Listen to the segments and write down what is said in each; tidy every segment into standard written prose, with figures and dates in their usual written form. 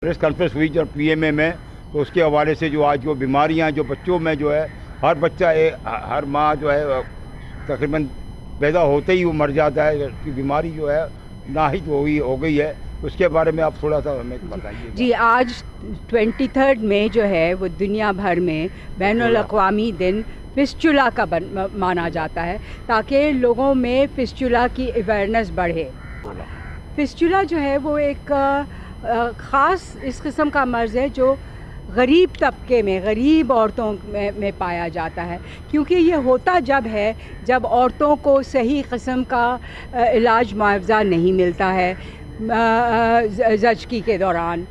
Press conference हुई जब PMA में, तो उसके हवाले से जो आज जो बीमारियां जो बच्चों में जो है, हर बच्चा हर माँ जो है तकरीबन पैदा होते ही वो मर जाता है, उसकी बीमारी जो है नाहित हो गई है, उसके बारे में आप थोड़ा सा हमें बताइए। जी, आज 23 मई जो है वो दुनिया भर में बैनुल अक़वामी दिन फिस्चुला का माना जाता है, ताकि लोगों में फिस्चुला की अवेयरनेस बढ़े। फिस्चुला जो है वो एक ख़ास इस किस्म का मर्ज़ है जो गरीब तबके में, गरीब औरतों में पाया जाता है, क्योंकि ये होता जब औरतों को सही किस्म का इलाज मुआवजा नहीं मिलता है ज़चगी के दौरान।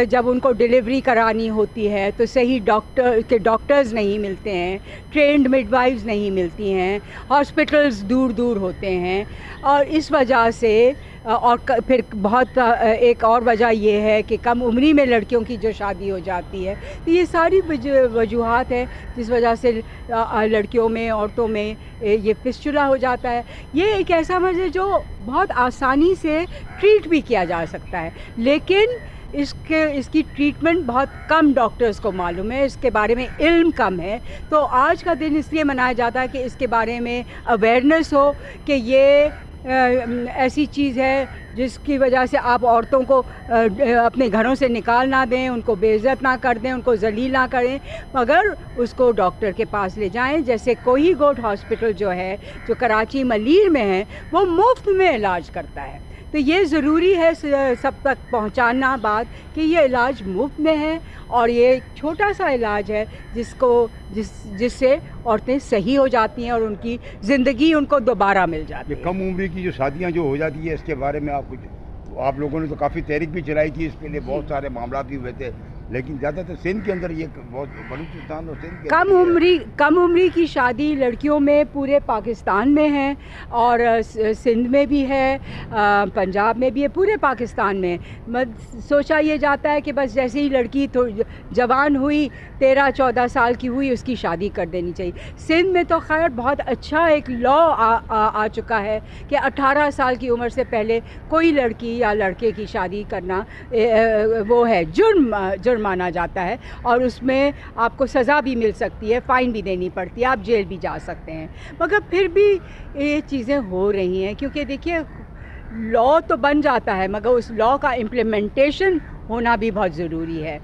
जब उनको डिलीवरी करानी होती है तो सही डॉक्टर्स नहीं मिलते हैं, ट्रेंड मिडवाइफ्स नहीं मिलती हैं, हॉस्पिटल्स दूर दूर होते हैं, और इस वजह से और फिर बहुत एक और वजह ये है कि कम उम्री में लड़कियों की जो शादी हो जाती है। तो ये सारी वजूहात है जिस वजह से लड़कियों में, औरतों में ये फिस्चुला हो जाता है। ये एक ऐसा मर्ज़ है जो बहुत आसानी से ट्रीट भी किया जा सकता है, लेकिन इसकी ट्रीटमेंट बहुत कम डॉक्टर्स को मालूम है, इसके बारे में इल्म कम है। तो आज का दिन इसलिए मनाया जाता है कि इसके बारे में अवेयरनेस हो कि ये ऐसी चीज़ है जिसकी वजह से आप औरतों को अपने घरों से निकाल ना दें, उनको बेइज्जत ना कर दें, उनको जलील ना करें, मगर उसको डॉक्टर के पास ले जाएं। जैसे कोही गोट हॉस्पिटल जो है, जो कराची मलीर में है, वो मुफ्त में इलाज करता है। तो ये ज़रूरी है सब तक पहुंचाना बात कि ये इलाज मुफ्त में है, और ये एक छोटा सा इलाज है जिससे औरतें सही हो जाती हैं और उनकी ज़िंदगी उनको दोबारा मिल जाती है। कम उम्र की जो शादियां जो हो जाती है, इसके बारे में आप लोगों ने तो काफ़ी तहरीक भी चलाई थी, इसके लिए बहुत सारे मामला भी हुए थे, लेकिन ज़्यादातर सिंध के अंदर ये बहुत, बलूचिस्तान और सिंध के कम उम्री की शादी लड़कियों में पूरे पाकिस्तान में है, और सिंध में भी है, पंजाब में भी है, पूरे पाकिस्तान में। सोचा ये जाता है कि बस जैसे ही लड़की जवान हुई, 13-14 साल की हुई, उसकी शादी कर देनी चाहिए। सिंध में तो खैर बहुत अच्छा एक लॉ आ चुका है कि 18 साल की उम्र से पहले कोई लड़की या लड़के की शादी करना वो है जुर्म माना जाता है, और उसमें आपको सज़ा भी मिल सकती है, फ़ाइन भी देनी पड़ती है, आप जेल भी जा सकते हैं। मगर फिर भी ये चीज़ें हो रही हैं, क्योंकि देखिए लॉ तो बन जाता है, मगर उस लॉ का इम्प्लीमेंटेशन होना भी बहुत ज़रूरी है।